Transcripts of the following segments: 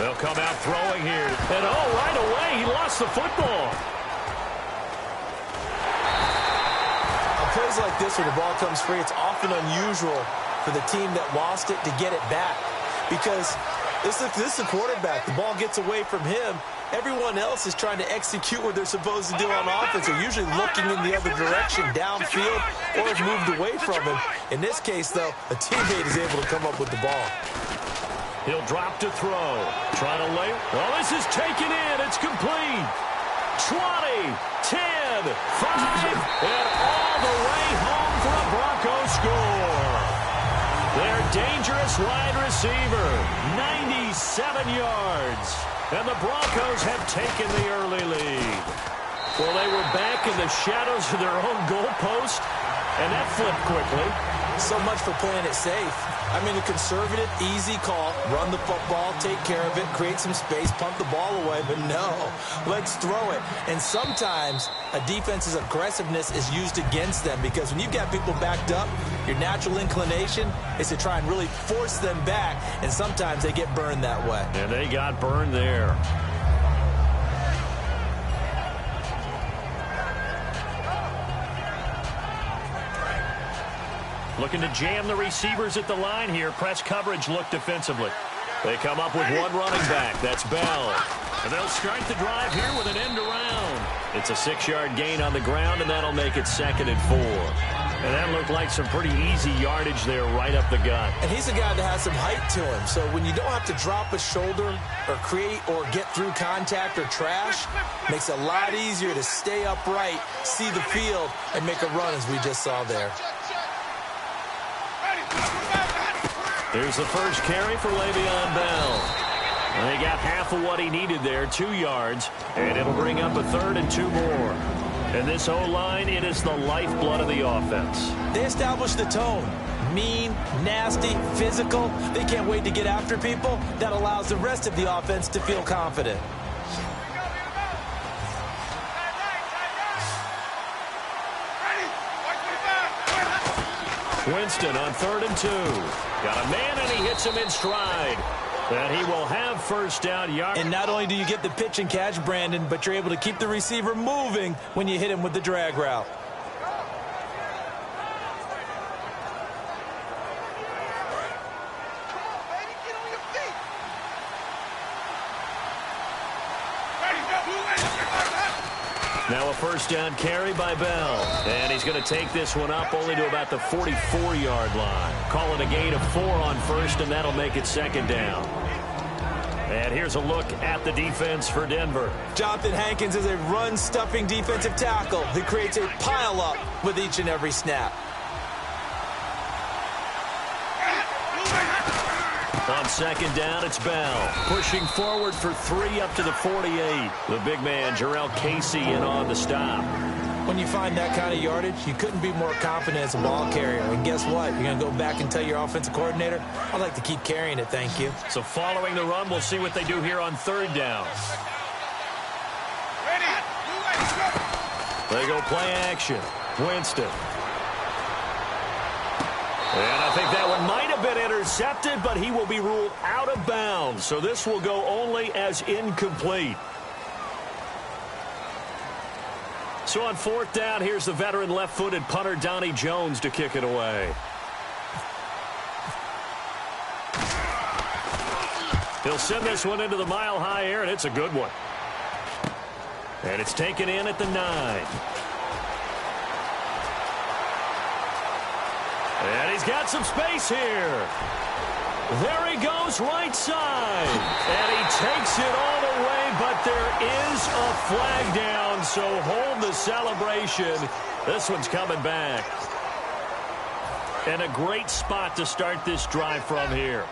They'll come out throwing here. And, right away, he lost the football. On plays like this where the ball comes free, it's often unusual for the team that lost it to get it back. Because this is a quarterback. The ball gets away from him. Everyone else is trying to execute what they're supposed to do on offense. They're usually looking in the other direction, downfield, or have moved away from him. In this case, though, a teammate is able to come up with the ball. He'll drop to throw. Trying to lay. Oh, this is taken in. It's complete. 20, 10, 5, and all the way home for a Broncos score. Their dangerous wide receiver, 97 yards. And the Broncos have taken the early lead. Well, they were back in the shadows of their own goalpost, and that flipped quickly. So much for playing it safe. I mean, a conservative, easy call, run the football, take care of it, create some space, pump the ball away, but no, let's throw it. And sometimes a defense's aggressiveness is used against them because when you've got people backed up, your natural inclination is to try and really force them back, and sometimes they get burned that way. And they got burned there. Looking to jam the receivers at the line here. Press coverage look defensively. They come up with one running back. That's Bell. And they'll start the drive here with an end around. It's a 6-yard gain on the ground, and that'll make it 2nd and 4. And that looked like some pretty easy yardage there right up the gut. And he's a guy that has some height to him. So when you don't have to drop a shoulder or create or get through contact or trash, makes it a lot easier to stay upright, see the field, and make a run as we just saw there. Here's the first carry for Le'Veon Bell. And he got half of what he needed there, 2 yards, and it'll bring up a 3rd and 2 more. And this O-line, it is the lifeblood of the offense. They establish the tone. Mean, nasty, physical. They can't wait to get after people. That allows the rest of the offense to feel confident. Winston on 3rd and 2. Got a man, and he hits him in stride. And he will have first down yard. And not only do you get the pitch and catch, Brandon, but you're able to keep the receiver moving when you hit him with the drag route. Now a first down carry by Bell. And he's going to take this one up only to about the 44-yard line. Call it a gain of 4 on first, and that'll make it 2nd down. And here's a look at the defense for Denver. Jonathan Hankins is a run-stuffing defensive tackle who creates a pile-up with each and every snap. On 2nd down, it's Bell. Pushing forward for 3 up to the 48. The big man, Jarrell Casey, in on the stop. When you find that kind of yardage, you couldn't be more confident as a ball carrier. And guess what? You're going to go back and tell your offensive coordinator, I'd like to keep carrying it, thank you. So following the run, we'll see what they do here on 3rd down. They go play action. Winston. And I think that one might have been intercepted, but he will be ruled out of bounds. So this will go only as incomplete. So on 4th down, here's the veteran left-footed punter Donnie Jones to kick it away. He'll send this one into the mile-high air, and it's a good one. And it's taken in at the 9. And he's got some space here. There he goes, right side. And he takes it all the way, but there is a flag down, so hold the celebration. This one's coming back. And a great spot to start this drive from here.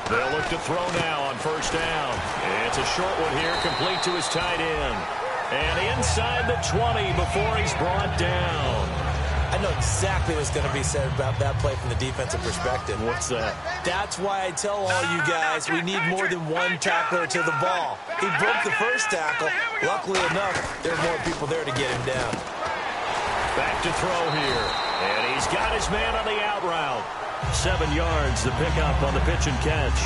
They'll look to throw now on 1st down. It's a short one here, complete to his tight end. And inside the 20 before he's brought down. I know exactly what's going to be said about that play from the defensive perspective. What's that? That's why I tell all you guys we need more than one tackler to the ball. He broke the first tackle. Luckily enough, there are more people there to get him down. Back to throw here. And he's got his man on the out route. 7 yards, the pickup on the pitch and catch.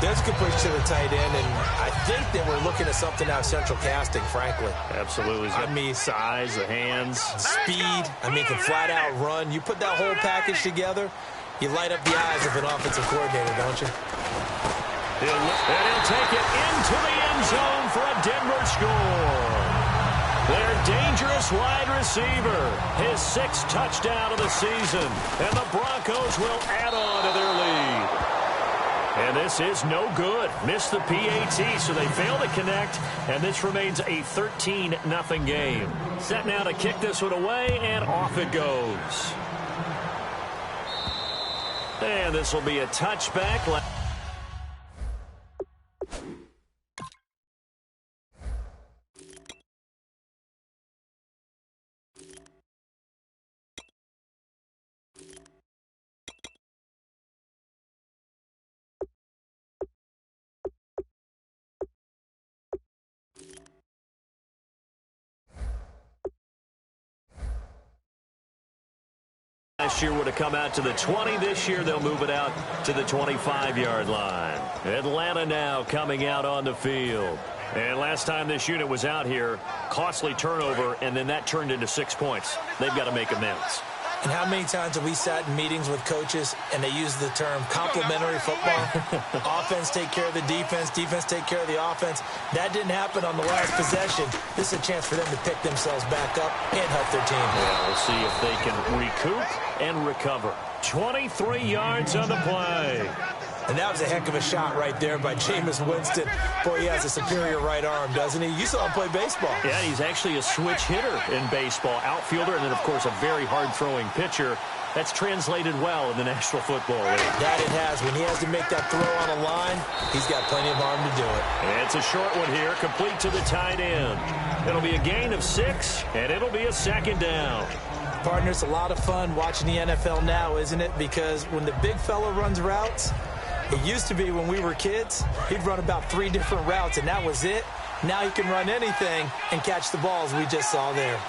There's completion to the tight end, and I think that we're looking at something out of central casting, frankly. Absolutely. I mean, size, the hands. Speed. I mean, can flat out run. You put that whole package together, you light up the eyes of an offensive coordinator, don't you? He'll take it into the end zone for a Denver score. Their dangerous wide receiver, his 6th touchdown of the season, and the Broncos will add on to their lead. And this is no good. Missed the PAT, so they fail to connect, and this remains a 13-0 game. Set now to kick this one away, and off it goes. And this will be a touchback. Last year would have come out to the 20. This year they'll move it out to the 25-yard line. Atlanta now coming out on the field. And last time this unit was out here, costly turnover, and then that turned into 6 points. They've got to make amends. And how many times have we sat in meetings with coaches and they use the term complementary football? Offense take care of the defense, defense take care of the offense. That didn't happen on the last possession. This is a chance for them to pick themselves back up and help their team. Yeah, we'll see if they can recoup and recover. 23 yards on the play. And that was a heck of a shot right there by Jameis Winston. Boy, he has a superior right arm, doesn't he? You saw him play baseball. Yeah, he's actually a switch hitter in baseball. Outfielder, and then, of course, a very hard-throwing pitcher. That's translated well in the National Football League. That it has. When he has to make that throw on a line, he's got plenty of arm to do it. And it's a short one here, complete to the tight end. It'll be a gain of 6, and it'll be a 2nd down. Partner, it's a lot of fun watching the NFL now, isn't it? Because when the big fella runs routes, it used to be when we were kids, he'd run about 3 different routes, and that was it. Now he can run anything and catch the balls we just saw there.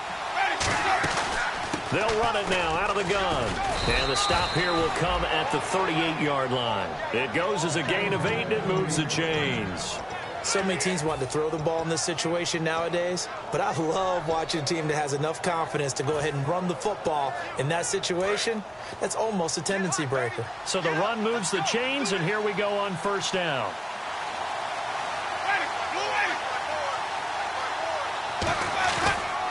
They'll run it now out of the gun. And the stop here will come at the 38-yard line. It goes as a gain of 8, and it moves the chains. So many teams want to throw the ball in this situation nowadays, but I love watching a team that has enough confidence to go ahead and run the football. In that situation, that's almost a tendency breaker. So the run moves the chains, and here we go on 1st down.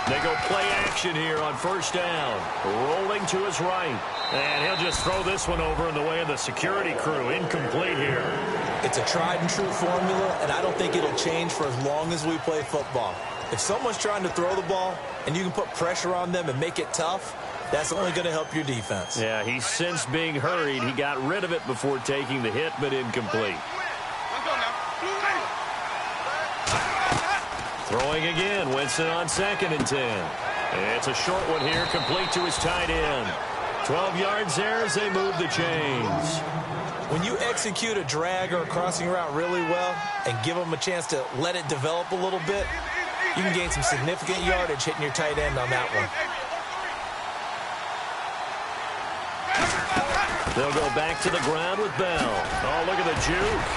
They go play action here on 1st down. Rolling to his right. And he'll just throw this one over in the way of the security crew. Incomplete here. It's a tried-and-true formula, and I don't think it'll change for as long as we play football. If someone's trying to throw the ball and you can put pressure on them and make it tough, that's only going to help your defense. Yeah, he sensed being hurried. He got rid of it before taking the hit, but incomplete. Throwing again, Winston on 2nd and 10. It's a short one here, complete to his tight end. 12 yards there as they move the chains. When you execute a drag or a crossing route really well and give them a chance to let it develop a little bit, you can gain some significant yardage hitting your tight end on that one. They'll go back to the ground with Bell. Oh, look at the juke.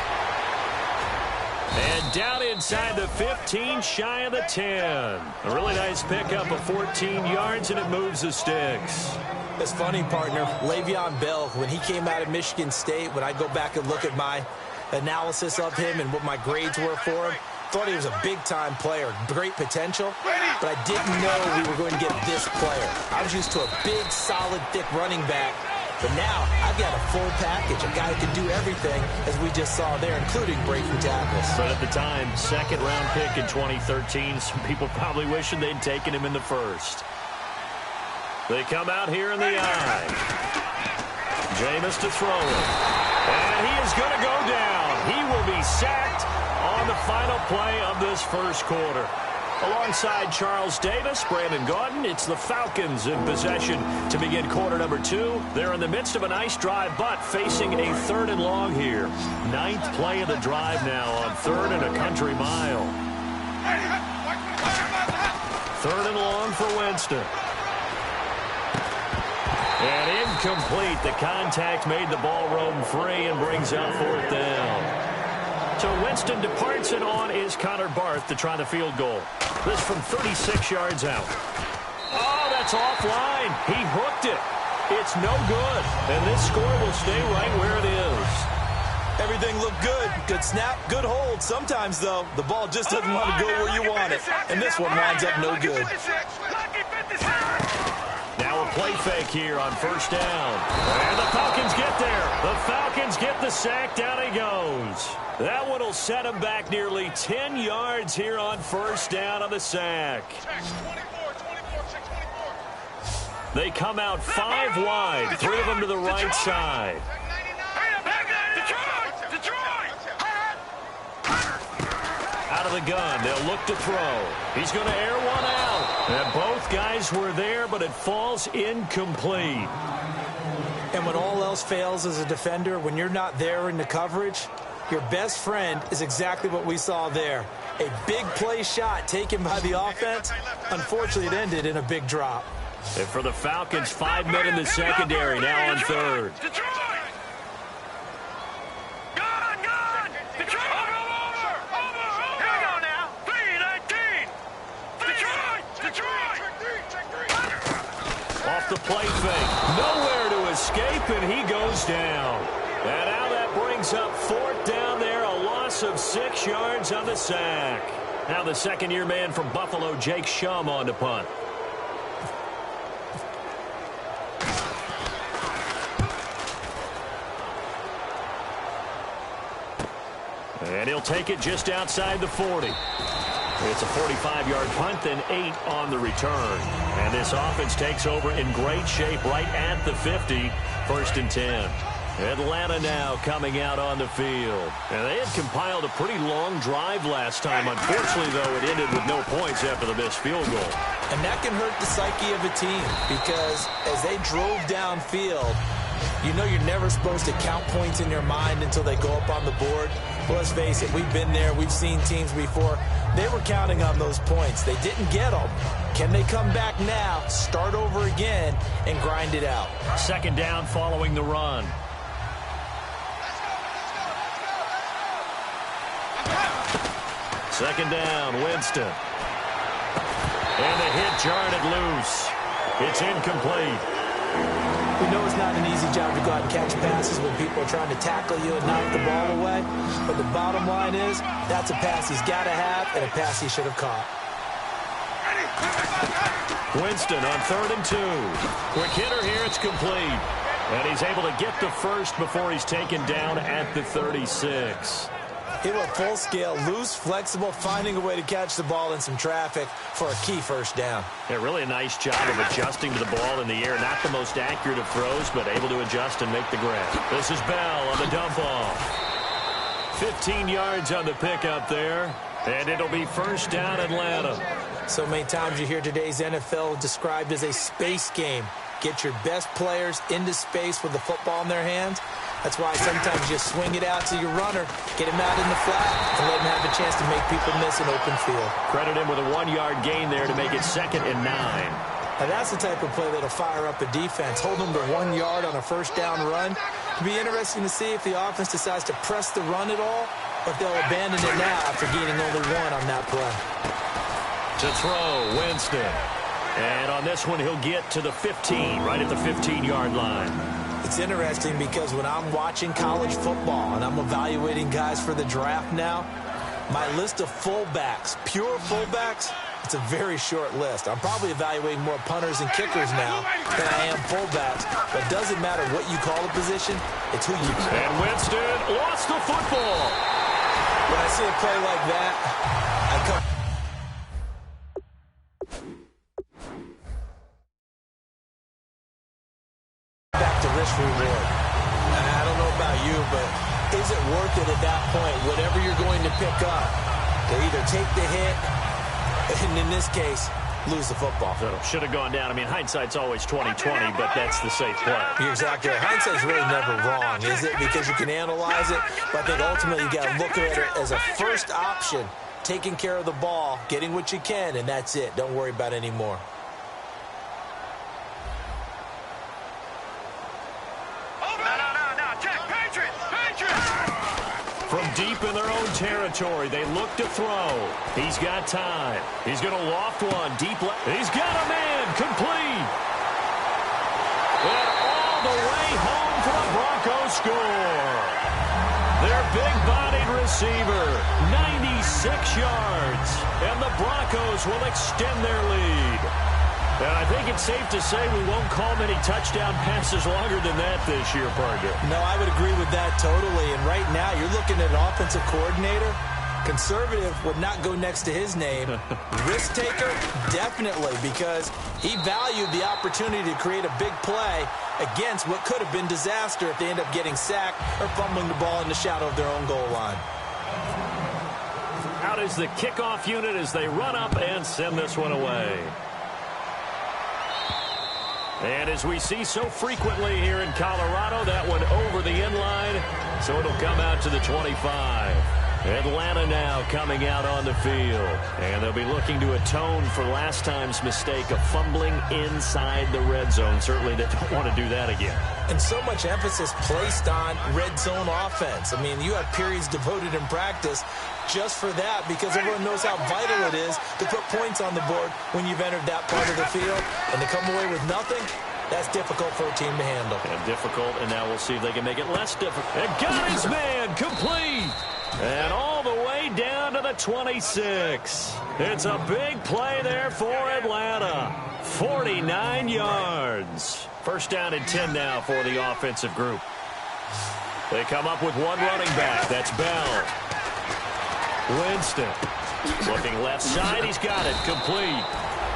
And down inside the 15, shy of the 10. A really nice pickup of 14 yards, and it moves the sticks. It's funny, partner. Le'Veon Bell, when he came out of Michigan State, when I go back and look at my analysis of him and what my grades were for him, thought he was a big-time player, great potential, but I didn't know we were going to get this player. I was used to a big, solid, thick running back, but now I've got a full package, a guy who can do everything, as we just saw there, including breaking tackles. But at the time, 2nd-round pick in 2013, some people probably wishing they'd taken him in the 1st. They come out here in the eye. Jameis to throw it. And he is going to go down. He will be sacked on the final play of this 1st quarter. Alongside Charles Davis, Brandon Gaudin, it's the Falcons in possession to begin quarter number 2. They're in the midst of a nice drive, but facing a 3rd and long here. 9th play of the drive now on 3rd and a country mile. 3rd and long for Winston. incomplete. The contact made the ball roam free and brings up fourth down. So Winston departs, and on is Connor Barth to try the field goal. This from 36 yards out. Oh, that's offline. He hooked it. It's no good. And this score will stay right where it is. Everything looked good. Good snap, good hold. Sometimes, though, the ball just doesn't want to go where you want it. And this one winds up no good. Now a play fake here on first down. And the Falcons get there. The Falcons get the sack. Down he goes. That one will set him back nearly 10 yards here on first down on the sack. They come out 5 wide, 3 of them to the right side. Out of the gun, they'll look to throw. He's going to air one out. And both guys were there, but it falls incomplete. And when all else fails as a defender, when you're not there in the coverage, your best friend is exactly what we saw there. A big play shot taken by the offense. Unfortunately, it ended in a big drop. And for the Falcons, 5 men in the secondary, now on third. Off the play fake. Nowhere to escape, and he goes down. And now that brings up fourth down there, a loss of 6 yards on the sack. Now the second-year man from Buffalo, Jake Shum, on to punt. And he'll take it just outside the 40. It's a 45-yard punt, then 8 on the return. And this offense takes over in great shape right at the 50, 1st and 10. Atlanta now coming out on the field. And they had compiled a pretty long drive last time. Unfortunately, though, it ended with no points after the missed field goal. And that can hurt the psyche of a team because as they drove downfield, you know you're never supposed to count points in your mind until they go up on the board. Well, let's face it, we've been there. We've seen teams before. They were counting on those points. They didn't get them. Can they come back now, start over again, and grind it out? Second down following the run. Second down, Winston. And the hit jarred it loose. It's incomplete. We know it's not an easy job to go out and catch passes when people are trying to tackle you and knock the ball away. But the bottom line is, that's a pass he's got to have and a pass he should have caught. Winston on 3rd and 2. Quick hitter here, it's complete. And he's able to get the first before he's taken down at the 36. He went full scale, loose, flexible, finding a way to catch the ball in some traffic for a key first down. Yeah, really a nice job of adjusting to the ball in the air. Not the most accurate of throws, but able to adjust and make the grab. This is Bell on the dump off. 15 yards on the pickup there, and it'll be first down Atlanta. So many times you hear today's NFL described as a space game. Get your best players into space with the football in their hands. That's why sometimes you swing it out to your runner, get him out in the flat, and let him have a chance to make people miss an open field. Credit him with a 1-yard gain there to make it 2nd and 9. Now that's the type of play that'll fire up a defense. Hold them to 1 yard on a first down run. It'll be interesting to see if the offense decides to press the run at all, or if they'll abandon it now after gaining only 1 on that play. To throw, Winston. And on this one, he'll get to the 15, right at the 15-yard line. It's interesting because when I'm watching college football and I'm evaluating guys for the draft now, my list of fullbacks, pure fullbacks, it's a very short list. I'm probably evaluating more punters and kickers now than I am fullbacks. But it doesn't matter what you call a position, it's who you play. And Winston lost the football. When I see a play like that, I come back to risk reward. I don't know about you, but is it worth it at that point, whatever you're going to pick up, to either take the hit, and in this case, lose the football? So should have gone down. I mean, hindsight's always 20/20, but that's the safe play. You're exactly right. Hindsight's really never wrong, is it? Because you can analyze it, but I think ultimately you got to look at it as a first option, taking care of the ball, getting what you can, and that's it. Don't worry about any more. their own territory. They look to throw. He's got time. He's going to loft one deep left. He's got a man. Complete. And all the way home for the Broncos score. Their big-bodied receiver, 96 yards. And the Broncos will extend their lead. And I think it's safe to say we won't call many touchdown passes longer than that this year, partner. No, I would agree with that totally. And right now, you're looking at an offensive coordinator. Conservative would not go next to his name. Risk taker, definitely, because he valued the opportunity to create a big play against what could have been disaster if they end up getting sacked or fumbling the ball in the shadow of their own goal line. Out is the kickoff unit as they run up and send this one away. And as we see so frequently here in Colorado, that one over the end line, so it'll come out to the 25. Atlanta now coming out on the field. And they'll be looking to atone for last time's mistake of fumbling inside the red zone. Certainly they don't want to do that again. And so much emphasis placed on red zone offense. I mean, you have periods devoted in practice just for that because everyone knows how vital it is to put points on the board when you've entered that part of the field. And to come away with nothing, that's difficult for a team to handle. And difficult, and now we'll see if they can make it less difficult. And got his man complete. And all the way down to the 26. It's a big play there for Atlanta. 49 yards. First down and 10 now for the offensive group. They come up with one running back. That's Bell. Winston. Looking left side. He's got it. Complete.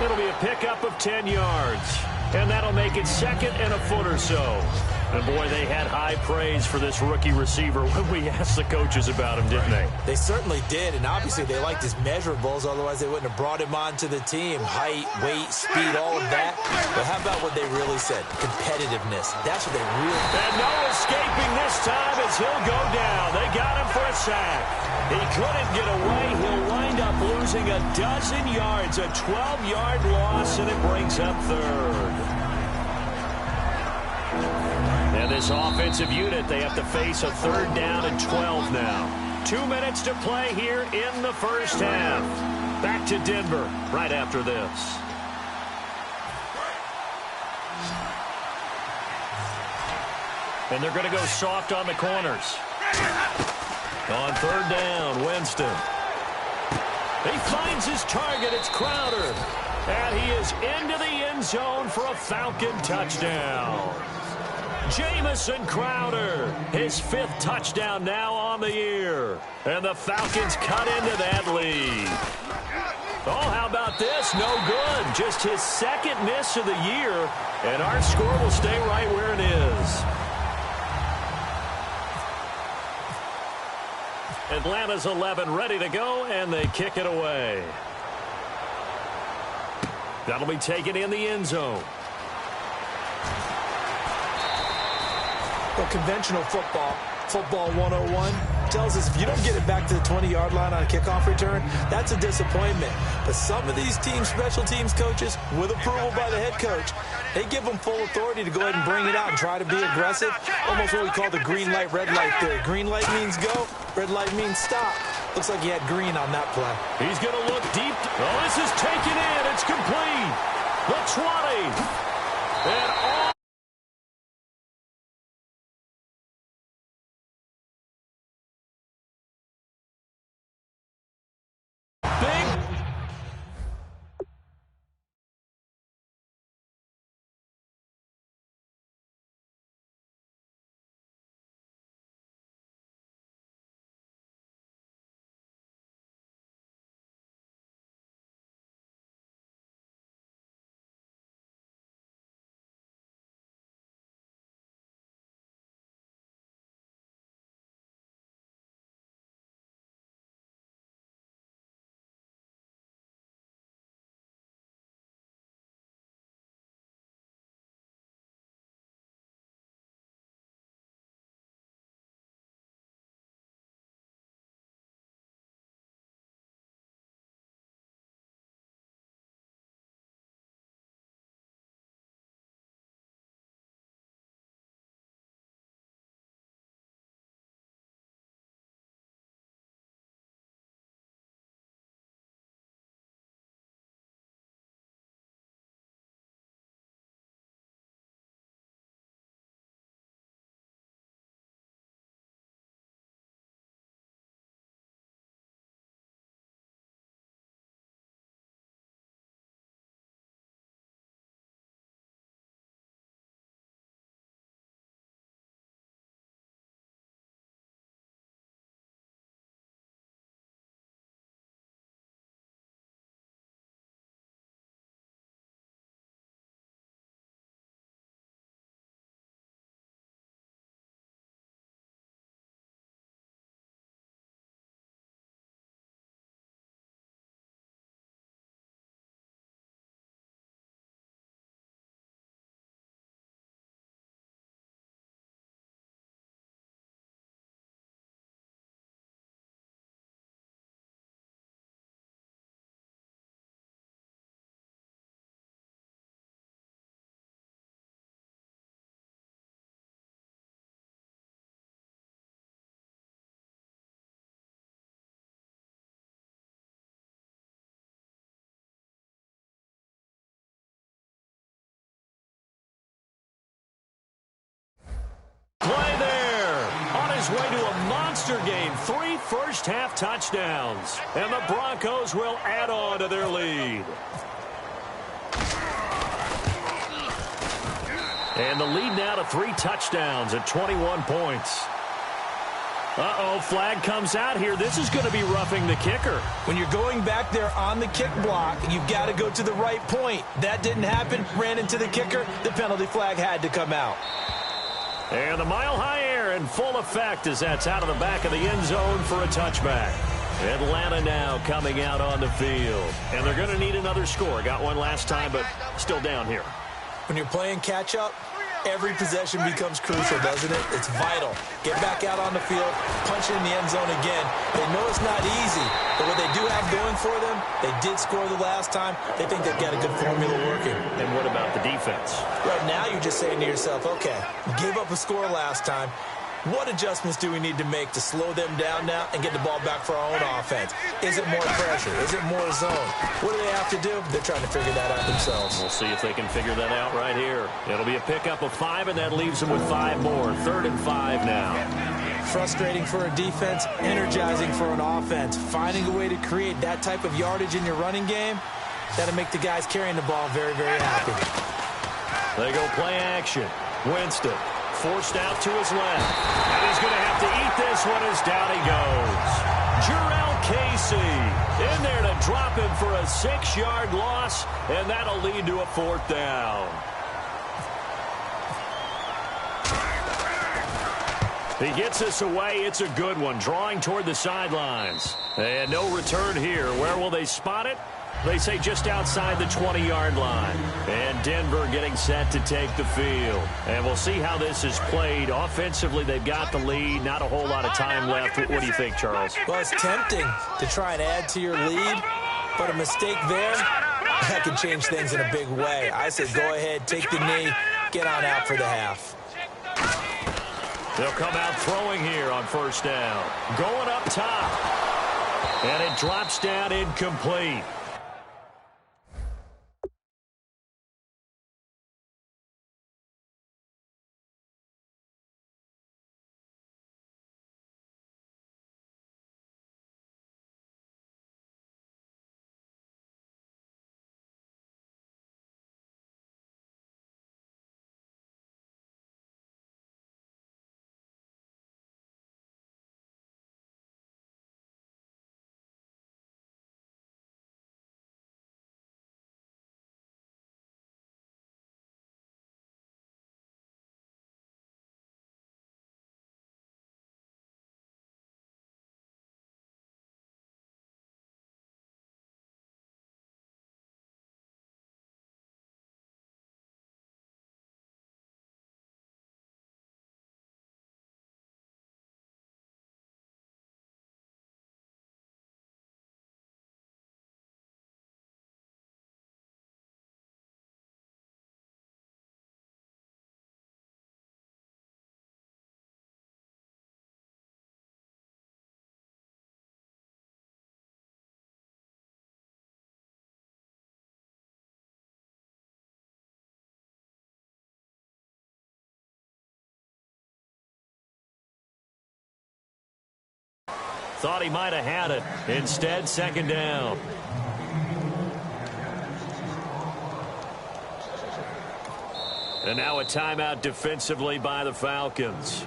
It'll be a pickup of 10 yards. And that'll make it second and a foot or so. And, boy, they had high praise for this rookie receiver when we asked the coaches about him, didn't they? They certainly did, and obviously they liked his measurables, otherwise they wouldn't have brought him onto the team. Height, weight, speed, all of that. But how about what they really said? Competitiveness. That's what they really... And no escaping this time as he'll go down. They got him for a sack. He couldn't get away. He'll wind up losing a dozen yards, a 12-yard loss, and it brings up third. And this offensive unit, they have to face a third down and 12 now. 2 minutes to play here in the first half. Back to Denver right after this. And they're going to go soft on the corners. On third down, Winston. He finds his target. It's Crowder. And he is into the end zone for a Falcon touchdown. Jamison Crowder, his 5th touchdown now on the year. And the Falcons cut into that lead. Oh, how about this? No good. Just his 2nd miss of the year. And our score will stay right where it is. Atlanta's 11 ready to go, and they kick it away. That'll be taken in the end zone. Well, conventional football 101, tells us if you don't get it back to the 20-yard line on a kickoff return, that's a disappointment. But some of these special teams coaches, with approval by the head coach, they give them full authority to go ahead and bring it out and try to be aggressive. Almost what we call the green light, red light theory. Green light means go, red light means stop. Looks like he had green on that play. He's going to look deep. Oh, this is taken in. It's complete. The 20. And all its way to a monster game. 3 first-half touchdowns. And the Broncos will add on to their lead. And the lead now to 3 touchdowns at 21 points. Uh-oh, flag comes out here. This is going to be roughing the kicker. When you're going back there on the kick block, you've got to go to the right point. That didn't happen. Ran into the kicker. The penalty flag had to come out. And the mile-high air in full effect as that's out of the back of the end zone for a touchback. Atlanta now coming out on the field. And they're going to need another score. Got one last time, but still down here. When you're playing catch-up, every possession becomes crucial, doesn't it? It's vital. Get back out on the field, punch it in the end zone again. They know it's not easy, but what they do have going for them, they did score the last time. They think they've got a good formula working. And what about the defense? Right now, you're just saying to yourself, okay, gave up a score last time. What adjustments do we need to make to slow them down now and get the ball back for our own offense? Is it more pressure? Is it more zone? What do they have to do? They're trying to figure that out themselves. We'll see if they can figure that out right here. It'll be a pickup of 5, and that leaves them with 5 more. 3rd and 5 now. Frustrating for a defense, energizing for an offense. Finding a way to create that type of yardage in your running game, that'll make the guys carrying the ball very, very happy. They go play action. Winston. Forced out to his left. And he's going to have to eat this one as down he goes. Jarrell Casey in there to drop him for a 6-yard loss, and that'll lead to a 4th down. He gets us away. It's a good one. Drawing toward the sidelines. And no return here. Where will they spot it? They say just outside the 20-yard line. And Denver getting set to take the field. And we'll see how this is played. Offensively, they've got the lead. Not a whole lot of time left. What do you think, Charles? Well, it's tempting to try and add to your lead, but a mistake there, that can change things in a big way. I say go ahead, take the knee, get on out for the half. They'll come out throwing here on 1st down. Going up top. And it drops down incomplete. Thought he might have had it. Instead, 2nd down. And now a timeout defensively by the Falcons.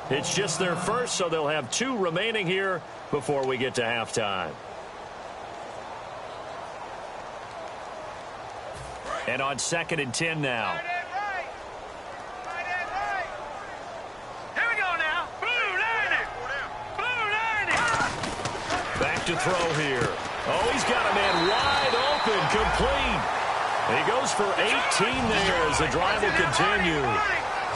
It's just their first, so they'll have 2 remaining here before we get to halftime. And on 2nd and 10 now. to throw here. Oh, he's got a man wide open, complete. He goes for 18 there as the drive will continue.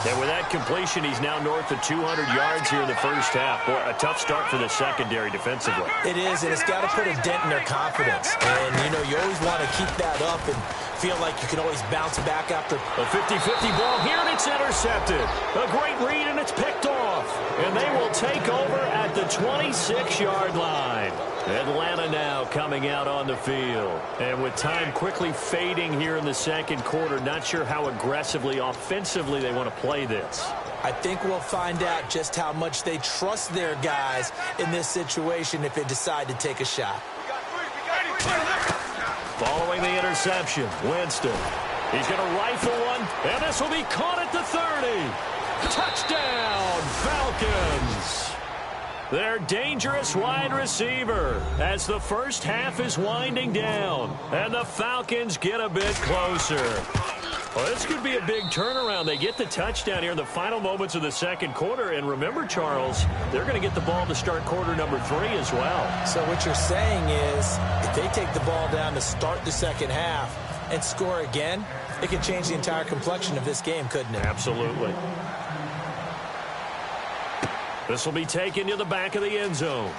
And with that completion, he's now north of 200 yards here in the first half. Boy, a tough start for the secondary defensively. It is, and it's got to put a dent in their confidence. And, you know, you always want to keep that up and feel like you can always bounce back after. A 50-50 ball here, and it's intercepted. A great read, and it's picked off. And they will take over at the 26-yard line. Atlanta now coming out on the field. And with time quickly fading here in the second quarter, not sure how aggressively, offensively they want to play this. I think we'll find out just how much they trust their guys in this situation if they decide to take a shot. Following the interception, Winston. He's going to rifle one, and this will be caught at the 30. Touchdown, Falcons. Their dangerous wide receiver as the first half is winding down, and the Falcons get a bit closer. Well, this could be a big turnaround. They get the touchdown here in the final moments of the second quarter, and remember, Charles, they're going to get the ball to start quarter number 3 as well. So what you're saying is if they take the ball down to start the second half and score again, it could change the entire complexion of this game, couldn't it? Absolutely. This will be taken to the back of the end zone.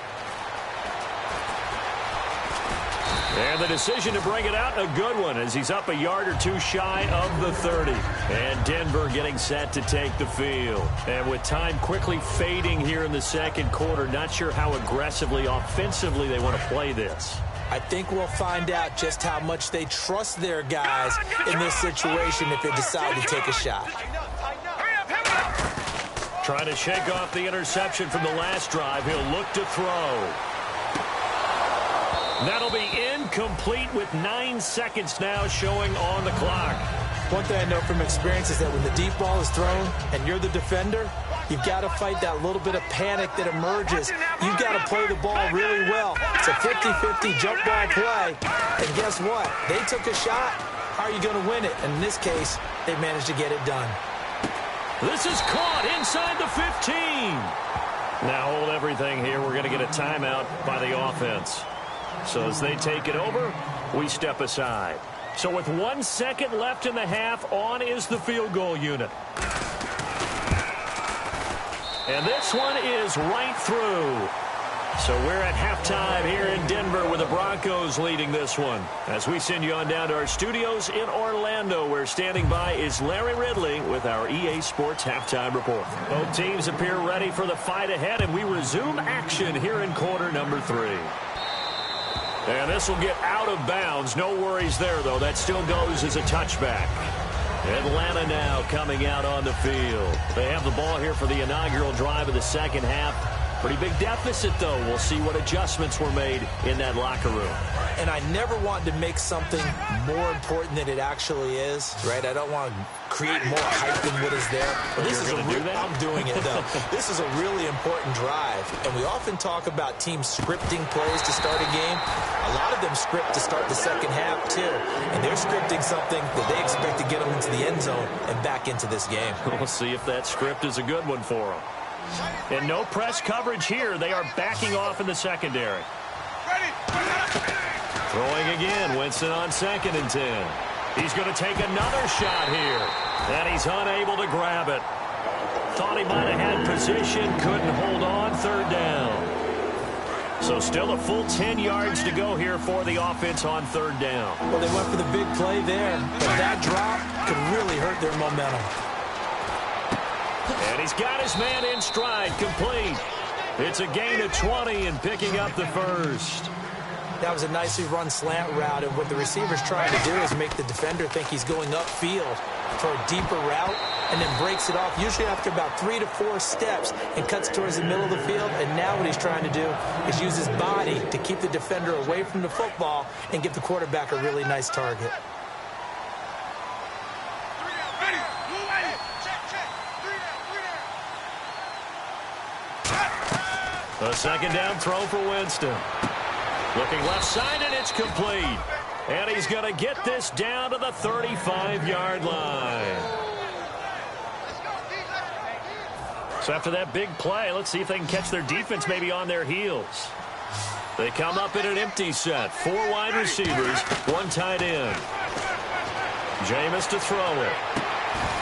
And the decision to bring it out, a good one, as he's up a yard or two shy of the 30. And Denver getting set to take the field. And with time quickly fading here in the second quarter, not sure how aggressively, offensively they want to play this. I think we'll find out just how much they trust their guys in this situation if they decide to take a shot. Trying to shake off the interception from the last drive. He'll look to throw. That'll be incomplete with 9 seconds now showing on the clock. One thing I know from experience is that when the deep ball is thrown and you're the defender, you've got to fight that little bit of panic that emerges. You've got to play the ball really well. It's a 50-50 jump ball play. And guess what? They took a shot. How are you going to win it? And in this case, they managed to get it done. This is caught inside the 15. Now hold everything here. We're going to get a timeout by the offense. So as they take it over, we step aside. So with 1 second left in the half, on is the field goal unit. And this one is right through. So we're at halftime here in Denver with the Broncos leading this one. As we send you on down to our studios in Orlando, where standing by is Larry Ridley with our EA Sports Halftime Report. Both teams appear ready for the fight ahead, and we resume action here in quarter number 3. And this will get out of bounds. No worries there, though. That still goes as a touchback. Atlanta now coming out on the field. They have the ball here for the inaugural drive of the second half. Pretty big deficit, though. We'll see what adjustments were made in that locker room. And I never want to make something more important than it actually is, right? I don't want to create more hype than what is there. But this is I'm doing it, though. This is a really important drive. And we often talk about teams scripting plays to start a game. A lot of them script to start the second half, too. And they're scripting something that they expect to get them into the end zone and back into this game. We'll see if that script is a good one for them. And no press coverage here. They are backing off in the secondary. Throwing again. Winston on 2nd and 10. He's going to take another shot here. And he's unable to grab it. Thought he might have had position. Couldn't hold on. 3rd down. So still a full 10 yards to go here for the offense on 3rd down. Well, they went for the big play there. But that drop could really hurt their momentum. And he's got his man in stride, complete. It's a gain of 20 and picking up the first. That was a nicely run slant route, and what the receiver's trying to do is make the defender think he's going upfield for a deeper route and then breaks it off, usually after about 3 to 4 steps, and cuts towards the middle of the field. And now what he's trying to do is use his body to keep the defender away from the football and give the quarterback a really nice target. A 2nd down throw for Winston. Looking left side, and it's complete. And he's going to get this down to the 35-yard line. So after that big play, let's see if they can catch their defense maybe on their heels. They come up in an empty set. 4 wide receivers, 1 tight end. Jameis to throw it.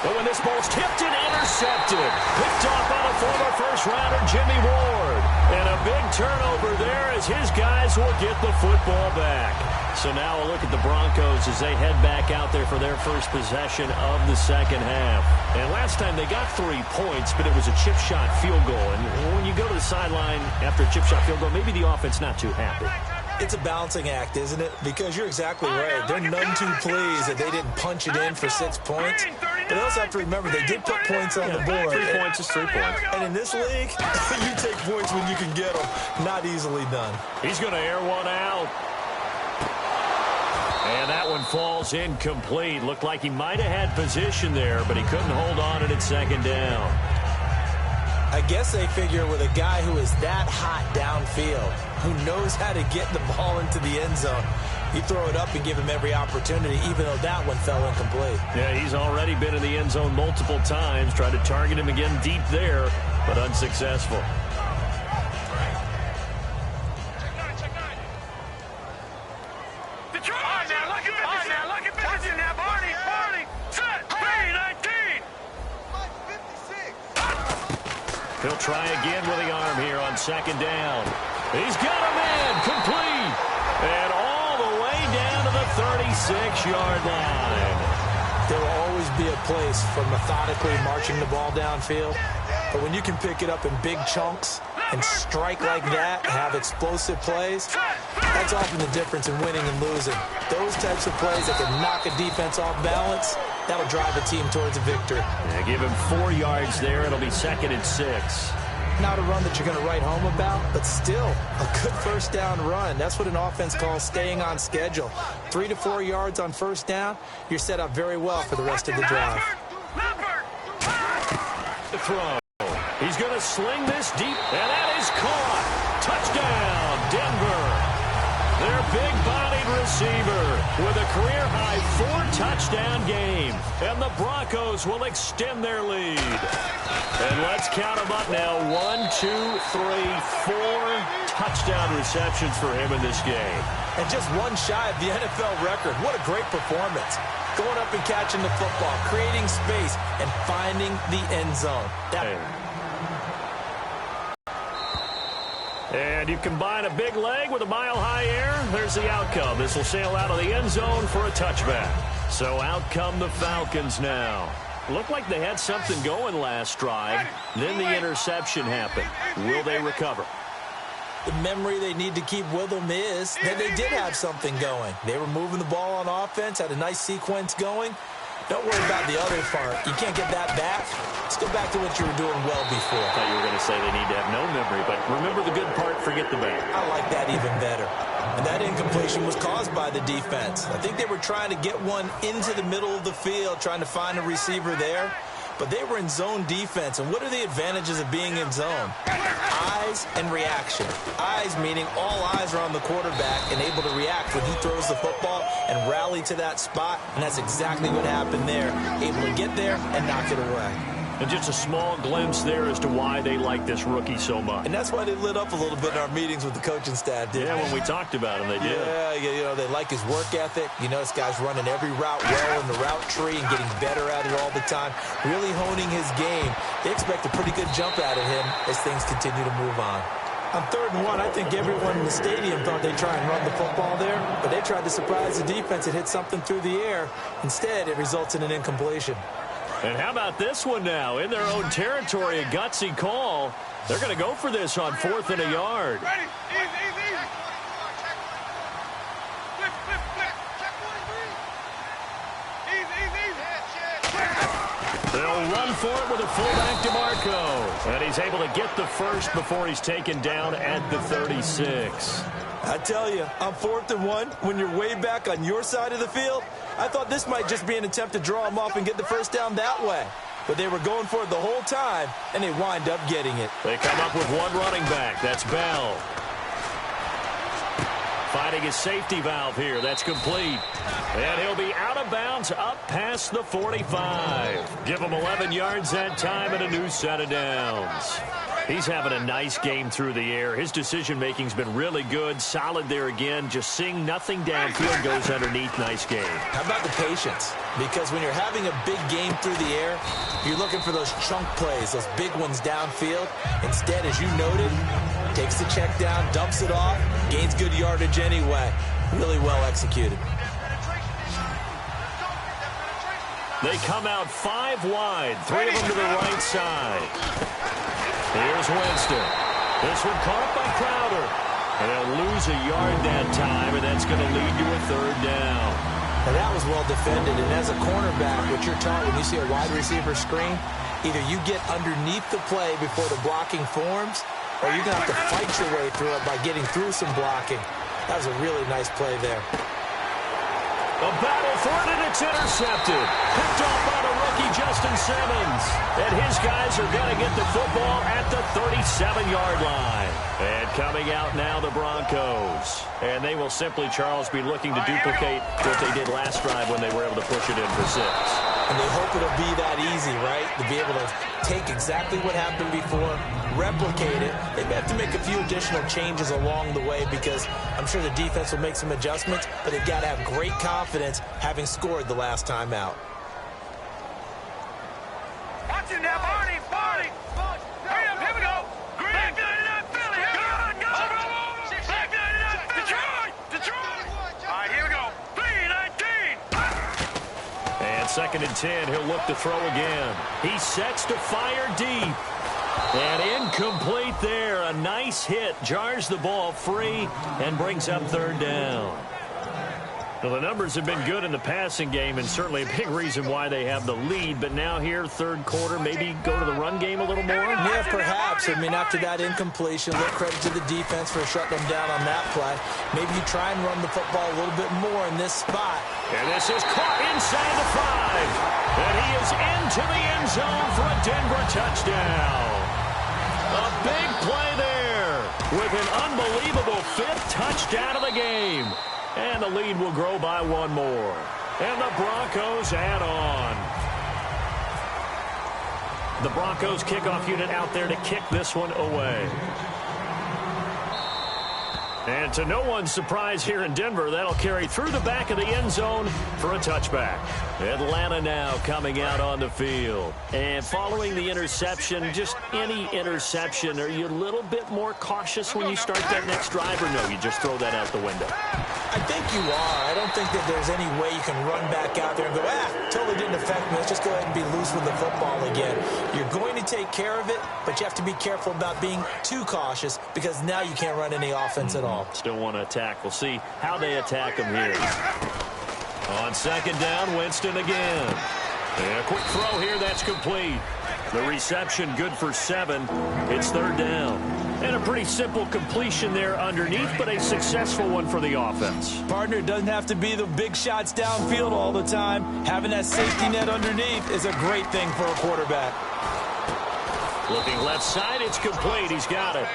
But when this ball's tipped and intercepted, picked off by the former first-rounder Jimmy Ward. And a big turnover there as his guys will get the football back. So now a look at the Broncos as they head back out there for their first possession of the second half. And last time they got 3 points, but it was a chip shot field goal. And when you go to the sideline after a chip shot field goal, maybe the offense not too happy. It's a balancing act, isn't it? Because you're exactly right. They're none too pleased that they didn't punch it in for 6 points. But they also have to remember they did put points on the board. 3 points is 3 points. And in this league, you take points when you can get them. Not easily done. He's going to air one out. And that one falls incomplete. Looked like he might have had position there, but he couldn't hold on at second down. I guess they figure with a guy who is that hot downfield, who knows how to get the ball into the end zone, you throw it up and give him every opportunity, even though that one fell incomplete. Yeah, he's already been in the end zone multiple times. Tried to target him again deep there, but unsuccessful. He'll try again with the arm here on second down. He's got a man complete. And all the way down to the 36-yard line. There will always be a place for methodically marching the ball downfield. But when you can pick it up in big chunks and strike like that, have explosive plays, that's often the difference in winning and losing. Those types of plays that can knock a defense off balance, that'll drive a team towards a victory. Yeah, give him 4 yards there. It'll be 2nd and 6. Not a run that you're going to write home about, but still a good first down run. That's what an offense calls staying on schedule. 3 to 4 yards on first down, you're set up very well for the rest of the drive. The throw. He's going to sling this deep, and that is caught. Touchdown, Denver. Their big-bodied receiver with a career-high 4-touchdown game. And the Broncos will extend their lead. And let's count them up now. 1, 2, 3, 4 touchdown receptions for him in this game. And just one shy of the NFL record. What a great performance. Going up and catching the football, creating space, and finding the end zone. And you combine a big leg with a mile-high air, there's the outcome. This will sail out of the end zone for a touchback. So out come the Falcons now. Looked like they had something going last drive. Then the interception happened. Will they recover? The memory they need to keep with them is that they did have something going. They were moving the ball on offense, had a nice sequence going. Don't worry about the other part. You can't get that back. Let's go back to what you were doing well before. I thought you were going to say they need to have no memory, but remember the good part, forget the bad. I like that even better. And that incompletion was caused by the defense. I think they were trying to get one into the middle of the field, trying to find a receiver there. But they were in zone defense. And what are the advantages of being in zone? Eyes and reaction. Eyes meaning all eyes are on the quarterback and able to react when he throws the football and rally to that spot. And that's exactly what happened there. Able to get there and knock it away. And just a small glimpse there as to why they like this rookie so much. And that's why they lit up a little bit in our meetings with the coaching staff, didn't they? When we talked about him, they did. Yeah, you know, they like his work ethic. You know, this guy's running every route well in the route tree and getting better at it all the time, really honing his game. They expect a pretty good jump out of him as things continue to move on. On 3rd and 1, I think everyone in the stadium thought they'd try and run the football there, but they tried to surprise the defense and hit something through the air. Instead, it results in an incompletion. And how about this one now? In their own territory, a gutsy call. They're going to go for this on 4th and a yard. Ready. Easy. Flip. They'll run for it with a fullback DeMarco. And he's able to get the first before he's taken down at the 36. I tell you, on 4th and 1, when you're way back on your side of the field, I thought this might just be an attempt to draw them off and get the first down that way. But they were going for it the whole time, and they wind up getting it. They come up with one running back. That's Bell. Finding his safety valve here. That's complete. And he'll be out of bounds up past the 45. Give him 11 yards that time and a new set of downs. He's having a nice game through the air. His decision-making's been really good. Solid there again. Just seeing nothing downfield, goes underneath. Nice game. How about the patience? Because when you're having a big game through the air, you're looking for those chunk plays, those big ones downfield. Instead, as you noted, takes the check down, dumps it off, gains good yardage anyway. Really well executed. They come out 5 wide, 3 of them to the right side. Here's Winston. This one caught by Crowder. And they'll lose a yard that time, and that's going to lead to a 3rd down. And that was well defended. And as a cornerback, what you're taught when you see a wide receiver screen, either you get underneath the play before the blocking forms, or you're going to have to fight your way through it by getting through some blocking. That was a really nice play there. A battle for it, and it's intercepted. Picked off by the rookie, Justin Simmons. And his guys are going to get the football at the 37-yard line. And coming out now, the Broncos. And they will simply, Charles, be looking to duplicate what they did last drive when they were able to push it in for 6. And they hope it'll be that easy, right? To be able to take exactly what happened before, replicate it. They may have to make a few additional changes along the way because I'm sure the defense will make some adjustments, but they've got to have great confidence having scored the last time out. Watch him now, Barney! Hurry up, here we go! Back 99, Philly! Go! Back 99, Detroit! All right, here we go. 3-19! And 2nd and 10, he'll look to throw again. He sets to fire deep. And incomplete there. A nice hit. Jars the ball free and brings up 3rd down. Well, the numbers have been good in the passing game and certainly a big reason why they have the lead. But now here, 3rd quarter, maybe go to the run game a little more? Yeah, perhaps. I mean, after that incompletion, little credit to the defense for shutting them down on that play. Maybe you try and run the football a little bit more in this spot. And this is caught inside the 5. And he is into the end zone for a Denver touchdown. A big play there with an unbelievable 5th touchdown of the game. And the lead will grow by 1 more. And the Broncos add on. The Broncos kickoff unit out there to kick this one away. And to no one's surprise here in Denver, that'll carry through the back of the end zone for a touchback. Atlanta now coming out on the field. And following the interception, just any interception, are you a little bit more cautious when you start that next drive, or no, you just throw that out the window? I think you are. I don't think that there's any way you can run back out there and go, totally didn't affect me. Let's just go ahead and be loose with the football again. You're going to take care of it, but you have to be careful about being too cautious because now you can't run any offense at all. Still want to attack. We'll see how they attack him here. On 2nd down, Winston again. And a quick throw here, that's complete. The reception good for 7. It's 3rd down. And a pretty simple completion there underneath, but a successful one for the offense. Partner, it doesn't have to be the big shots downfield all the time. Having that safety net underneath is a great thing for a quarterback. Looking left side, it's complete. He's got it.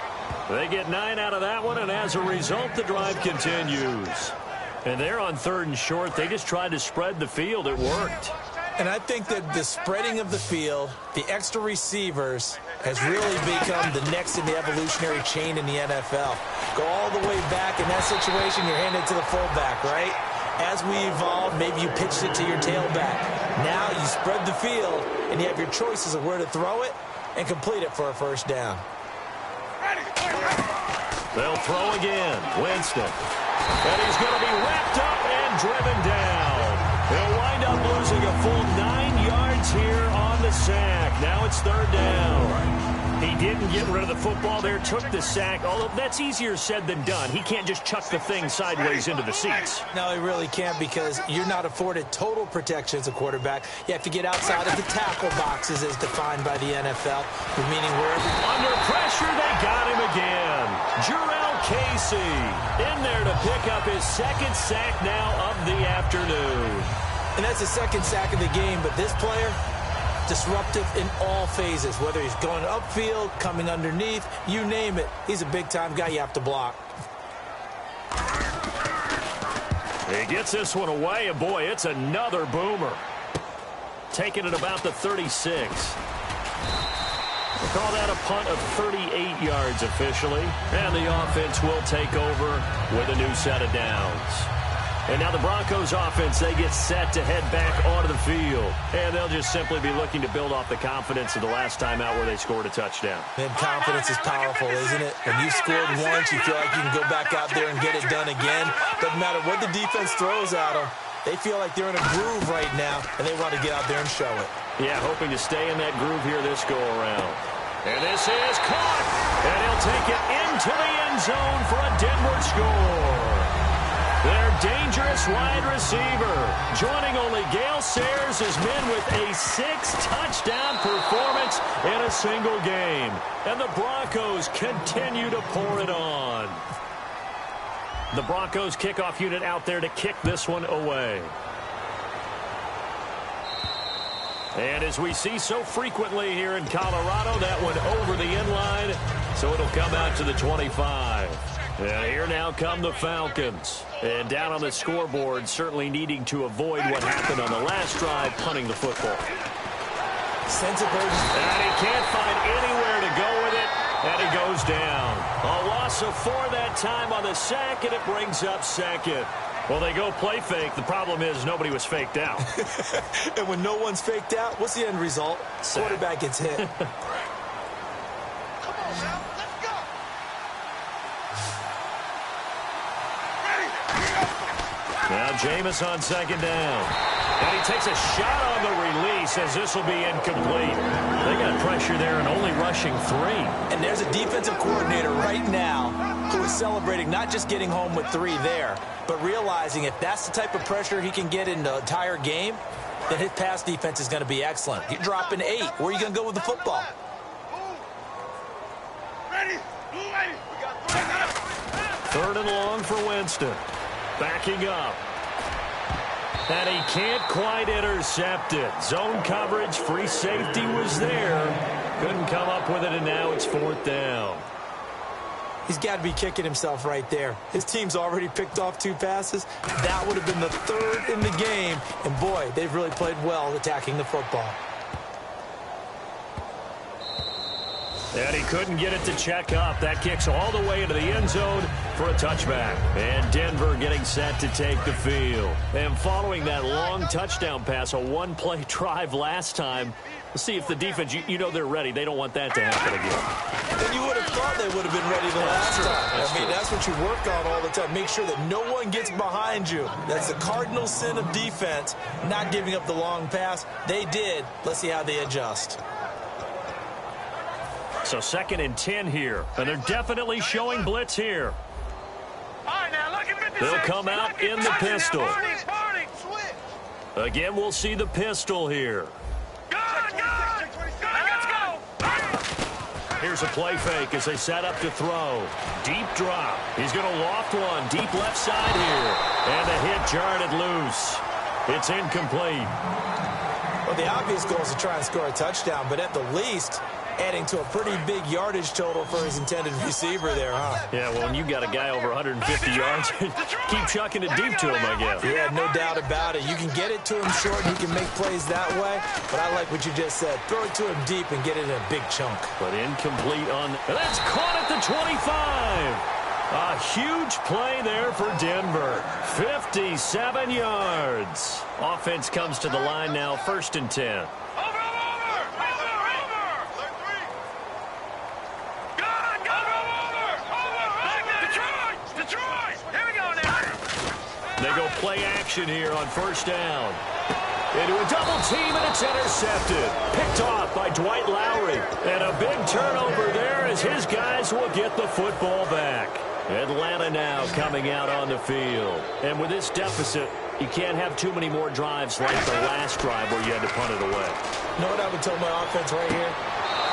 They get 9 out of that one, and as a result, the drive continues. And they're on 3rd and short. They just tried to spread the field. It worked. And I think that the spreading of the field, the extra receivers, has really become the next in the evolutionary chain in the NFL. Go all the way back. In that situation, you're handed to the fullback, right? As we evolve, maybe you pitched it to your tailback. Now you spread the field, and you have your choices of where to throw it and complete it for a 1st down. They'll throw again. Winston. And he's going to be wrapped up and driven down. He'll wind up losing a full 9 yards here on the sack. Now it's 3rd down. He didn't get rid of the football there, took the sack. Although that's easier said than done. He can't just chuck the thing sideways into the seats. No, he really can't because you're not afforded total protection as a quarterback. You have to get outside of the tackle boxes as defined by the NFL, meaning wherever. Under pressure, they got him again. Jarrell Casey in there to pick up his 2nd sack now of the afternoon. And that's the 2nd sack of the game, but this player, disruptive in all phases, whether he's going upfield, coming underneath, you name it. He's a big-time guy you have to block. He gets this one away, and boy, it's another boomer. Taking it about the 36. We'll call that a punt of 38 yards officially. And the offense will take over with a new set of downs. And now the Broncos offense, they get set to head back onto the field. And they'll just simply be looking to build off the confidence of the last time out where they scored a touchdown. And confidence is powerful, isn't it? When you scored once, you feel like you can go back out there and get it done again. Doesn't matter what the defense throws at them. They feel like they're in a groove right now, and they want to get out there and show it. Yeah, hoping to stay in that groove here this go-around. And this is caught. And he'll take it into the end zone for a Denver score. Their dangerous wide receiver, joining only Gale Sayers' men with a 6-touchdown performance in a single game. And the Broncos continue to pour it on. The Broncos kickoff unit out there to kick this one away. And as we see so frequently here in Colorado, that one over the end line, so it'll come out to the 25. And here now come the Falcons. And down on the scoreboard, certainly needing to avoid what happened on the last drive, punting the football. Sense of urgency. And he can't find anywhere to go with it, and he goes down. A loss of 4 that time on the sack, and it brings up second. Well, they go play fake. The problem is nobody was faked out. And when no one's faked out, what's the end result? Quarterback gets hit. Come on, now. Let's go. Ready? Now Jameis on second down. And he takes a shot on the release as this will be incomplete. They got pressure there and only rushing 3. And there's a defensive coordinator right now who is celebrating not just getting home with 3 there, but realizing if that's the type of pressure he can get in the entire game, then his pass defense is going to be excellent. You're dropping 8. Where are you going to go with the football? Ready? Ready? We got 3. 3rd and long for Winston. Backing up. And he can't quite intercept it. Zone coverage, free safety was there. Couldn't come up with it, and now it's 4th down. He's got to be kicking himself right there. His team's already picked off 2 passes. That would have been the 3rd in the game. And, boy, they've really played well attacking the football. And he couldn't get it to check up. That kicks all the way into the end zone for a touchback. And Denver getting set to take the field. And following that long touchdown pass, a 1-play drive last time, we'll see if the defense, you know they're ready. They don't want that to happen again. And you would have thought they would have been ready the last time. That's what you work on all the time. Make sure that no one gets behind you. That's the cardinal sin of defense, not giving up the long pass. They did. Let's see how they adjust. So 2nd and 10 here. And they're definitely showing blitz here. All right, now look at 56. They'll come out in the pistol. Party. Again, we'll see the pistol here. Good. Let's go. Here's a play fake as they set up to throw. Deep drop. He's going to loft one. Deep left side here. And the hit jarred it loose. It's incomplete. Well, the obvious goal is to try and score a touchdown, but at the least, adding to a pretty big yardage total for his intended receiver there, huh? Yeah, well, when you got a guy over 150 yards, keep chucking it deep to him, I guess. Yeah, no doubt about it. You can get it to him short, and he can make plays that way, but I like what you just said. Throw it to him deep and get it in a big chunk. But incomplete on... That's caught at the 25. A huge play there for Denver. 57 yards. Offense comes to the line now, 1st and 10. Over. Detroit. Here we go now. They go play action here on 1st down. Into a double team, and it's intercepted. Picked off by Dwight Lowry. And a big turnover there as his guys will get the football back. Atlanta now coming out on the field. And with this deficit, you can't have too many more drives like the last drive where you had to punt it away. You know what I would tell my offense right here?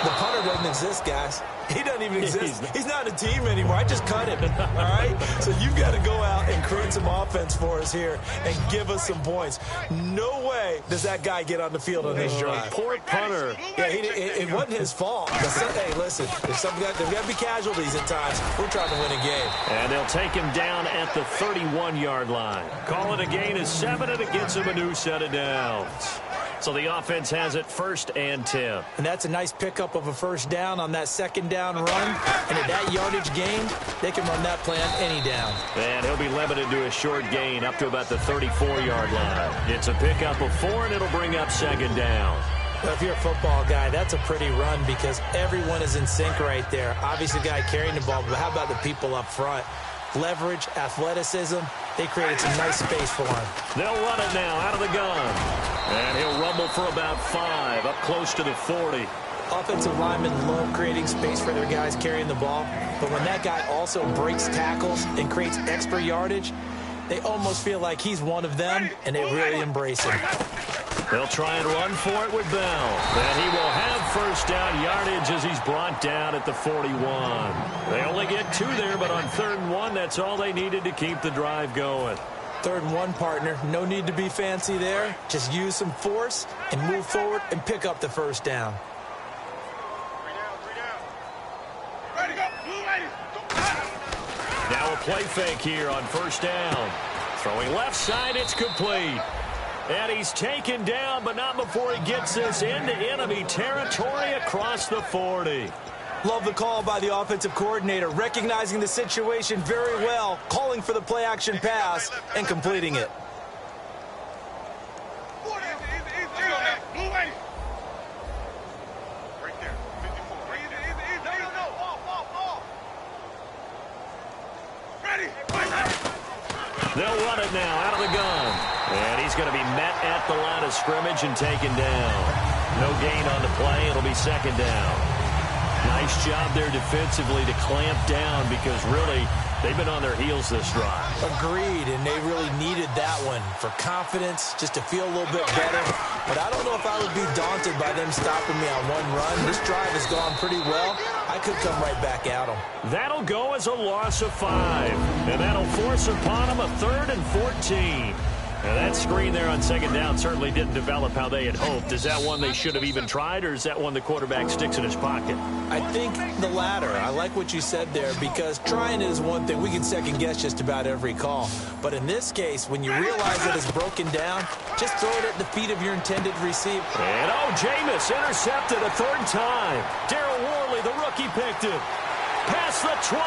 The punter doesn't exist, guys. He doesn't even exist. He's not a team anymore. I just cut him, all right? So you've got to go out and create some offense for us here and give us some points. No way does that guy get on the field on this drive. Poor punter. Yeah, it wasn't his fault. Hey, listen, there's got to be casualties at times. We're trying to win a game. And they'll take him down at the 31-yard line. Call it a gain of 7, and it gets him a new set of downs. So the offense has it 1st and 10. And that's a nice pickup of a first down on that second down run. And at that yardage gained, they can run that play on any down. And he'll be limited to a short gain up to about the 34-yard line. It's a pickup of 4, and it'll bring up 2nd down. Well, if you're a football guy, that's a pretty run because everyone is in sync right there. Obviously, the guy carrying the ball, but how about the people up front? Leverage, athleticism, they created some nice space for him. They'll run it now out of the gun. And he'll rumble for about 5, up close to the 40. Offensive linemen love creating space for their guys carrying the ball, but when that guy also breaks tackles and creates extra yardage, they almost feel like he's one of them, and they really embrace him. They'll try and run for it with Bell. And he will have first down yardage as he's brought down at the 41. They only get 2 there, but on 3rd and 1, that's all they needed to keep the drive going. 3rd and 1, partner. No need to be fancy there. Just use some force and move forward and pick up the first down. 3 down. Ready to go. Now a play fake here on 1st down. Throwing left side, it's complete. And he's taken down, but not before he gets this into enemy territory across the 40. Love the call by the offensive coordinator, recognizing the situation very well, calling for the play-action pass, and completing it. They'll run it now out of the gun. And he's going to be met at the line of scrimmage and taken down. No gain on the play. It'll be 2nd down. Nice job there defensively to clamp down because really they've been on their heels this drive. Agreed, and they really needed that one for confidence, just to feel a little bit better. But I don't know if I would be daunted by them stopping me on one run. This drive has gone pretty well. I could come right back at them. That'll go as a loss of 5. And that'll force upon them a 3rd and 14. Now that screen there on 2nd down certainly didn't develop how they had hoped. Is that one they should have even tried, or is that one the quarterback sticks in his pocket? I think the latter. I like what you said there because trying it is one thing. We can second-guess just about every call. But in this case, when you realize that it's broken down, just throw it at the feet of your intended receiver. And Jameis intercepted a 3rd time. Darryl Worley, the rookie, picked it. Past the 20,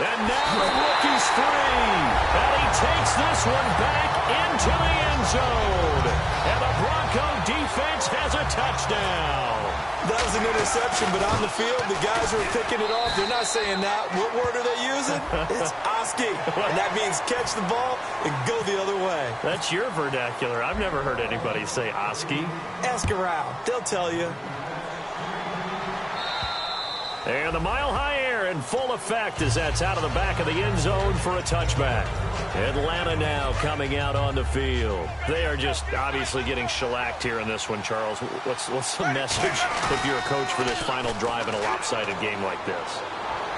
and now the rookie's free. And he takes this one back into the end zone. And the Bronco defense has a touchdown. That was an interception, but on the field, the guys who are picking it off, they're not saying that. What word are they using? It's Oski. And that means catch the ball and go the other way. That's your vernacular. I've never heard anybody say Oski. Ask around. They'll tell you. And the mile-high air in full effect as that's out of the back of the end zone for a touchback. Atlanta now coming out on the field. They are just obviously getting shellacked here in this one, Charles. What's the message if you're a coach for this final drive in a lopsided game like this?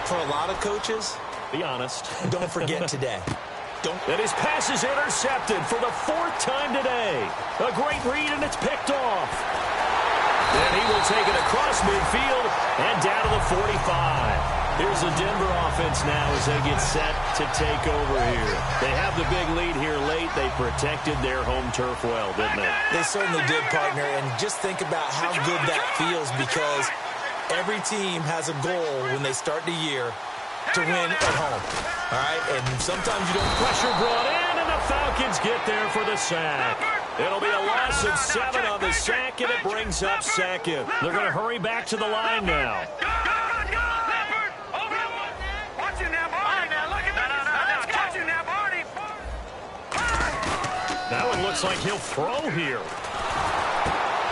For a lot of coaches, be honest. Don't forget today. And his pass is intercepted for the 4th time today. A great read, and it's picked off. And he will take it across midfield and down to the 45. Here's the Denver offense now as they get set to take over here. They have the big lead here late. They protected their home turf well, didn't they? They certainly did, partner. And just think about how good that feels because every team has a goal when they start the year to win at home. All right? And sometimes you don't. Pressure brought in, and the Falcons get there for the sack. It'll be a loss of 7 on the sack, and it brings up 2nd. They're going to hurry back to the line now. That one looks like he'll throw here.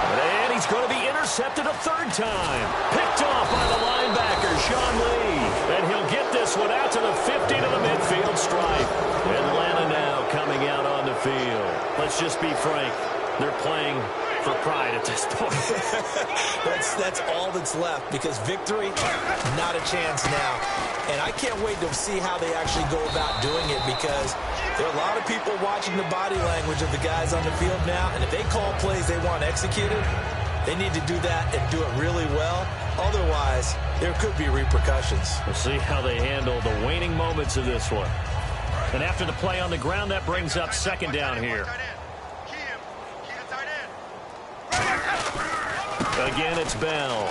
And he's going to be intercepted a 3rd time. Picked off by the linebacker, Sean Lee. And he'll get this one out to the 50 to the midfield stripe. Atlanta now coming out on the field. Let's just be frank. They're playing for pride at this point. That's all that's left because victory, not a chance now. And I can't wait to see how they actually go about doing it because there are a lot of people watching the body language of the guys on the field now. And if they call plays they want executed, they need to do that and do it really well. Otherwise, there could be repercussions. We'll see how they handle the waning moments of this one. And after the play on the ground, that brings up 2nd down here. Again, it's Bell.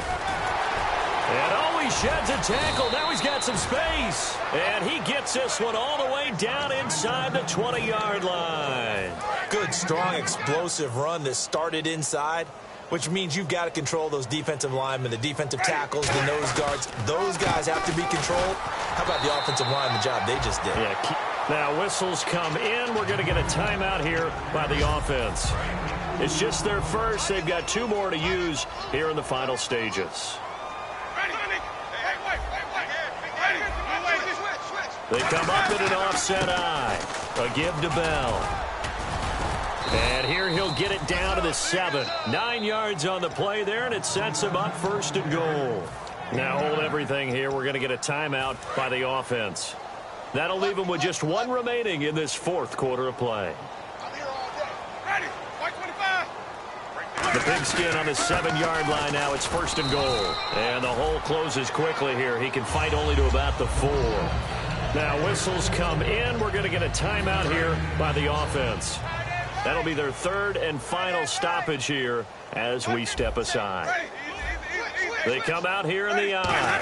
And oh, he sheds a tackle. Now he's got some space. And he gets this one all the way down inside the 20-yard line. Good, strong, explosive run that started inside, which means you've got to control those defensive linemen, the defensive tackles, the nose guards. Those guys have to be controlled. How about the offensive line, the job they just did? Yeah. Now, whistles come in. We're going to get a timeout here by the offense. It's just their first. They've got 2 more to use here in the final stages. They come up in an offset eye. A give to Bell. And here he'll get it down to the 7. 9 yards on the play there, and it sets him up 1st and goal. Now hold everything here. We're going to get a timeout by the offense. That'll leave them with just 1 remaining in this 4th quarter of play. The pigskin on the 7-yard line now. It's 1st and goal. And the hole closes quickly here. He can fight only to about the 4. Now whistles come in. We're going to get a timeout here by the offense. That'll be their 3rd and final stoppage here as we step aside. They come out here in the eye.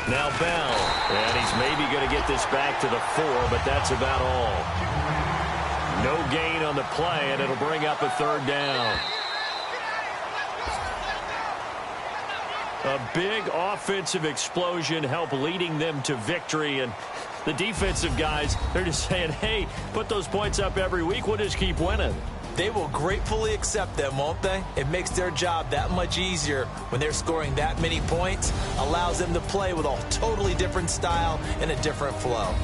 Now Bell. And he's maybe going to get this back to the 4, but that's about all. No gain on the play, and it'll bring up a 3rd down. A big offensive explosion helped leading them to victory, and the defensive guys, they're just saying, hey, put those points up every week. We'll just keep winning. They will gratefully accept them, won't they? It makes their job that much easier when they're scoring that many points. Allows them to play with a totally different style and a different flow.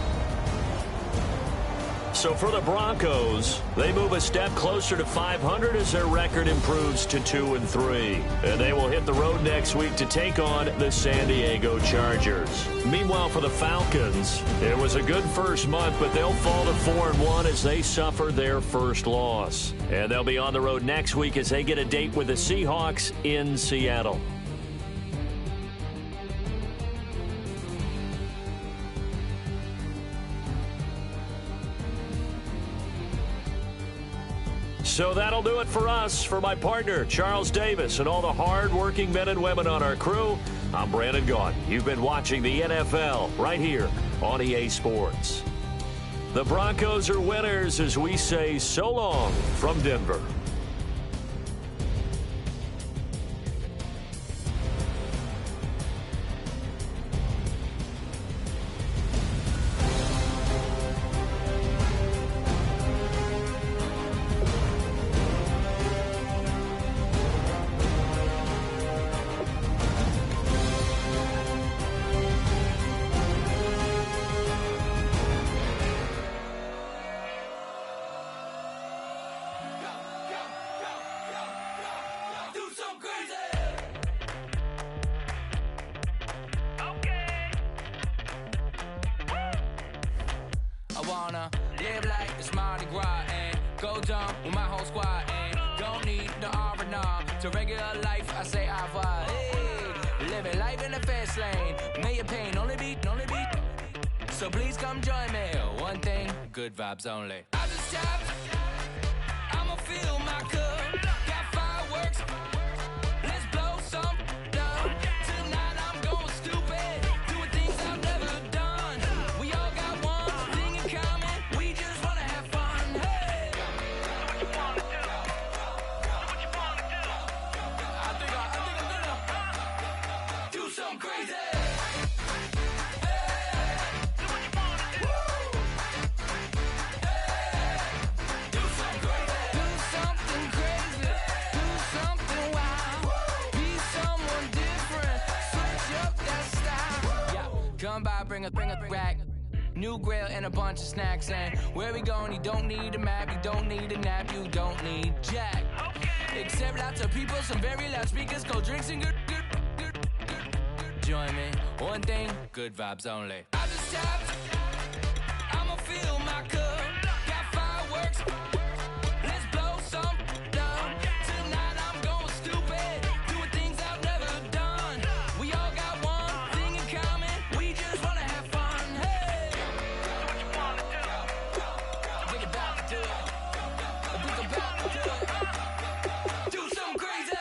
So for the Broncos, they move a step closer to 500 as their record improves to 2-3. And they will hit the road next week to take on the San Diego Chargers. Meanwhile, for the Falcons, it was a good first month, but they'll fall to 4-1 as they suffer their first loss. And they'll be on the road next week as they get a date with the Seahawks in Seattle. So that'll do it for us. For my partner, Charles Davis, and all the hard-working men and women on our crew, I'm Brandon Gaudin. You've been watching the NFL right here on EA Sports. The Broncos are winners as we say so long from Denver. Live like it's Mardi Gras and go dumb with my whole squad and don't need the R&R. To regular life, I say au revoir. Hey, living life in the fast lane. May your pain only beat. So please come join me. One thing, good vibes only. I just tap, I'ma fill my cup. Got fireworks, let's blow some dumb. Tonight I'm going stupid, doing things I've never done. We all got one thing in common, we just wanna have fun. Hey, do what you wanna do. Do what you wanna do. I think I'm gonna do something crazy. Come by, bring a rack, new grill and a bunch of snacks. And where we going, you don't need a map, you don't need a nap, you don't need jack. Except lots of people, some very loud speakers, cold drinks and good. Join me, one thing, good vibes only. I just tap, I'ma fill my cup. Got fireworks, let's blow some dumb. Tonight I'm going stupid, doing things I've never done. We all got one thing in common, we just wanna have fun. Hey, do what you wanna do. Think about to do it. Think about to do it. Do something crazy.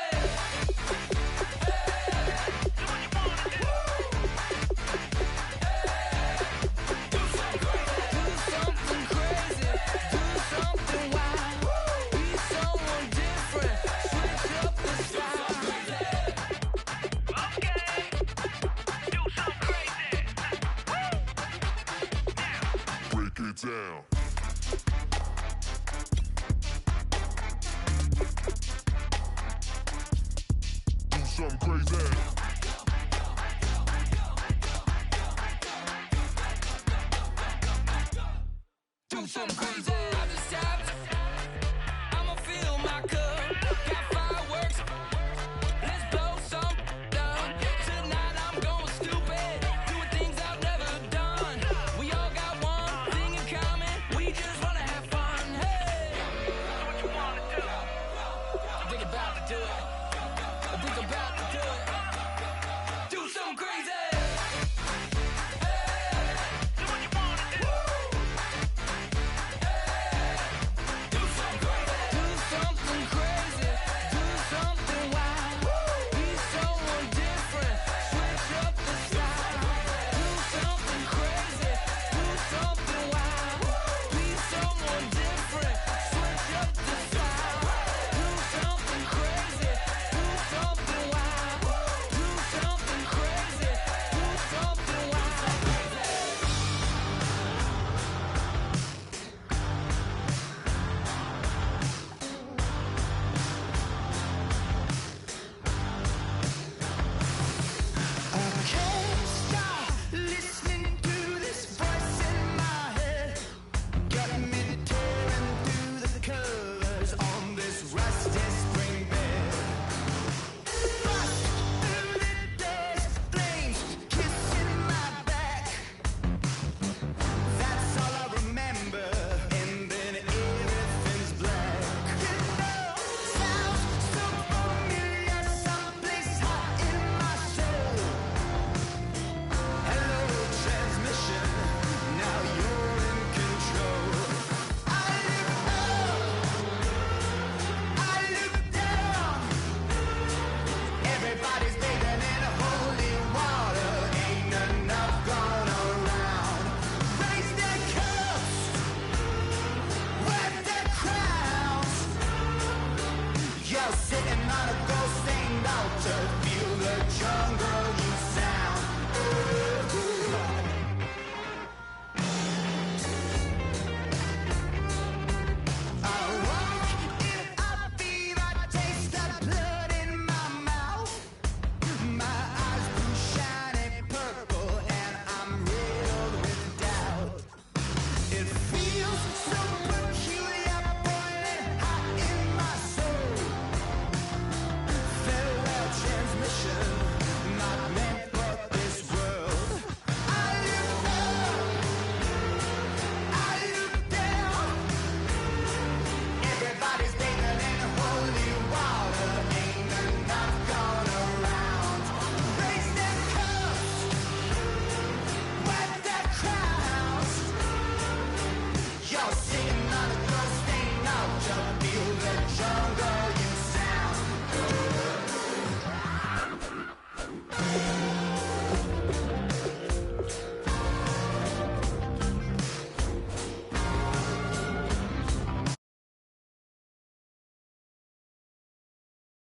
You're sitting on a ghost-stained altar. Feel the jungle you sound. I walk in a fever, taste the blood in my mouth. My eyes blue shiny purple, and I'm riddled with doubt. It feels so peculiar, boiling hot in my soul. Farewell transmission, not meant for this world. I look up, I look down. Everybody's bathing in holy water, ain't enough gone around. Raise their cups, wet their crowns. You're singing on a ghost-stained altar. Feel the jungle you sound.